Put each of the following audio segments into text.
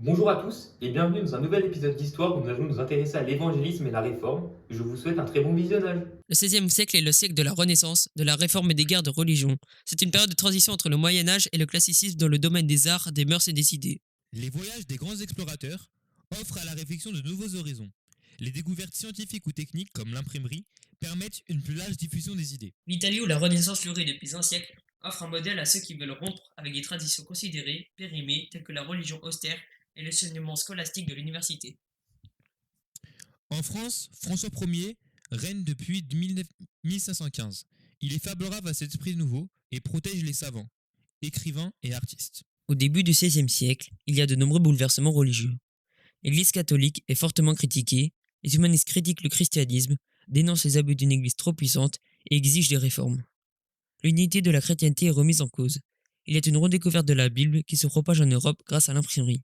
Bonjour à tous et bienvenue dans un nouvel épisode d'Histoire où nous allons nous intéresser à l'évangélisme et la réforme. Je vous souhaite un très bon visionnage. Le XVIe siècle est le siècle de la Renaissance, de la réforme et des guerres de religion. C'est une période de transition entre le Moyen Âge et le classicisme dans le domaine des arts, des mœurs et des idées. Les voyages des grands explorateurs offrent à la réflexion de nouveaux horizons. Les découvertes scientifiques ou techniques comme l'imprimerie permettent une plus large diffusion des idées. L'Italie où la Renaissance fleurit depuis un siècle offre un modèle à ceux qui veulent rompre avec des traditions considérées, périmées, telles que la religion austère et l'enseignement scolastique de l'université. En France, François Ier règne depuis 1515. Il est favorable à cet esprit nouveau et protège les savants, écrivains et artistes. Au début du XVIe siècle, il y a de nombreux bouleversements religieux. L'Église catholique est fortement critiquée, les humanistes critiquent le christianisme, dénoncent les abus d'une Église trop puissante et exigent des réformes. L'unité de la chrétienté est remise en cause. Il y a une redécouverte de la Bible qui se propage en Europe grâce à l'imprimerie.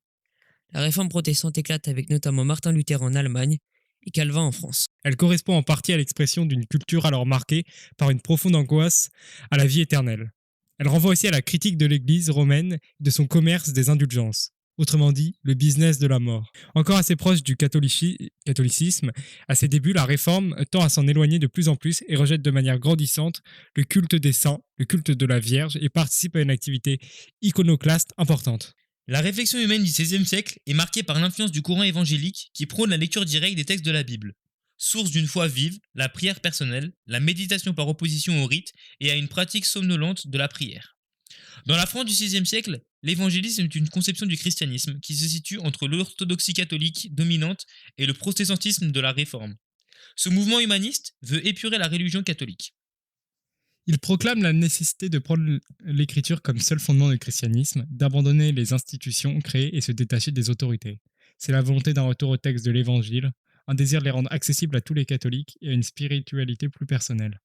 La réforme protestante éclate avec notamment Martin Luther en Allemagne et Calvin en France. Elle correspond en partie à l'expression d'une culture alors marquée par une profonde angoisse à la vie éternelle. Elle renvoie aussi à la critique de l'Église romaine et de son commerce des indulgences. Autrement dit, le business de la mort. Encore assez proche du catholicisme, à ses débuts, la réforme tend à s'en éloigner de plus en plus et rejette de manière grandissante le culte des saints, le culte de la Vierge et participe à une activité iconoclaste importante. La réflexion humaine du XVIe siècle est marquée par l'influence du courant évangélique qui prône la lecture directe des textes de la Bible. Source d'une foi vive, la prière personnelle, la méditation par opposition au rite et à une pratique somnolente de la prière. Dans la France du XVIe siècle, l'évangélisme est une conception du christianisme qui se situe entre l'orthodoxie catholique dominante et le protestantisme de la Réforme. Ce mouvement humaniste veut épurer la religion catholique. Il proclame la nécessité de prendre l'écriture comme seul fondement du christianisme, d'abandonner les institutions créées et se détacher des autorités. C'est la volonté d'un retour au texte de l'Évangile, un désir de les rendre accessibles à tous les catholiques et à une spiritualité plus personnelle.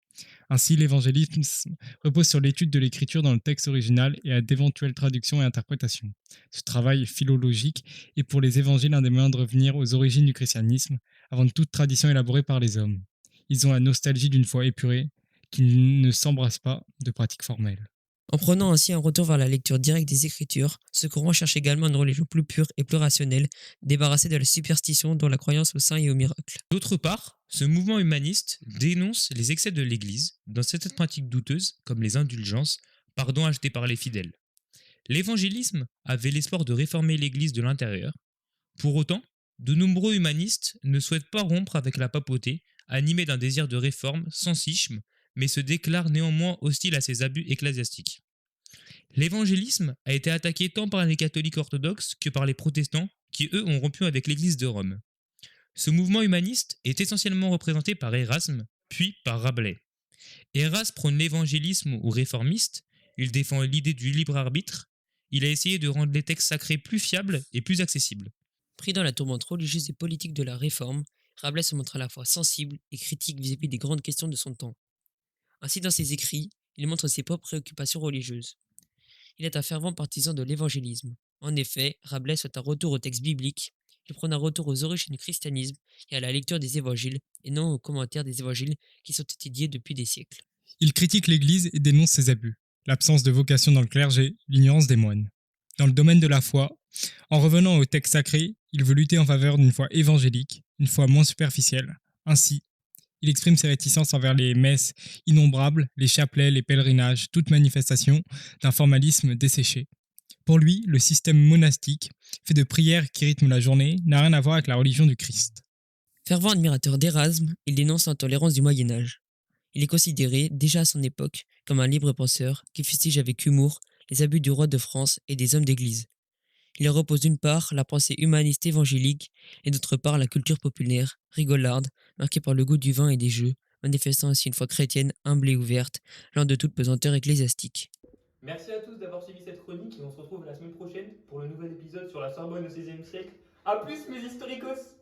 Ainsi, l'évangélisme repose sur l'étude de l'écriture dans le texte original et à d'éventuelles traductions et interprétations. Ce travail philologique est pour les évangiles un des moyens de revenir aux origines du christianisme, avant de toute tradition élaborée par les hommes. Ils ont la nostalgie d'une foi épurée, qui ne s'embrasse pas de pratiques formelles. En prenant ainsi un retour vers la lecture directe des Écritures, ce courant cherche également une religion plus pure et plus rationnelle, débarrassée de la superstition dont la croyance aux saints et aux miracles. D'autre part, ce mouvement humaniste dénonce les excès de l'Église dans certaines pratiques douteuses comme les indulgences, pardon acheté par les fidèles. L'évangélisme avait l'espoir de réformer l'Église de l'intérieur. Pour autant, de nombreux humanistes ne souhaitent pas rompre avec la papauté, animés d'un désir de réforme sans schisme, mais se déclarent néanmoins hostiles à ces abus ecclésiastiques. L'évangélisme a été attaqué tant par les catholiques orthodoxes que par les protestants, qui eux ont rompu avec l'Église de Rome. Ce mouvement humaniste est essentiellement représenté par Erasme, puis par Rabelais. Erasme prône l'évangélisme ou réformiste, il défend l'idée du libre arbitre, il a essayé de rendre les textes sacrés plus fiables et plus accessibles. Pris dans la tourmente religieuse et politique de la Réforme, Rabelais se montre à la fois sensible et critique vis-à-vis des grandes questions de son temps. Ainsi, dans ses écrits, il montre ses propres préoccupations religieuses. Il est un fervent partisan de l'évangélisme. En effet, Rabelais souhaite un retour au texte biblique. Il prône un retour aux origines du christianisme et à la lecture des évangiles, et non aux commentaires des évangiles qui sont étudiés depuis des siècles. Il critique l'Église et dénonce ses abus, l'absence de vocation dans le clergé, l'ignorance des moines. Dans le domaine de la foi, en revenant au texte sacré, il veut lutter en faveur d'une foi évangélique, une foi moins superficielle. Ainsi, il exprime ses réticences envers les messes innombrables, les chapelets, les pèlerinages, toute manifestation d'un formalisme desséché. Pour lui, le système monastique, fait de prières qui rythment la journée, n'a rien à voir avec la religion du Christ. Fervent admirateur d'Erasme, il dénonce l'intolérance du Moyen Âge. Il est considéré, déjà à son époque, comme un libre penseur qui fustige avec humour les abus du roi de France et des hommes d'église. Il repose d'une part la pensée humaniste évangélique et d'autre part la culture populaire, rigolarde, marquée par le goût du vin et des jeux, manifestant ainsi une foi chrétienne humble et ouverte, loin de toute pesanteur ecclésiastique. Merci à tous d'avoir suivi cette chronique et on se retrouve la semaine prochaine pour le nouvel épisode sur la Sorbonne au XVIe siècle. A plus mes historicos.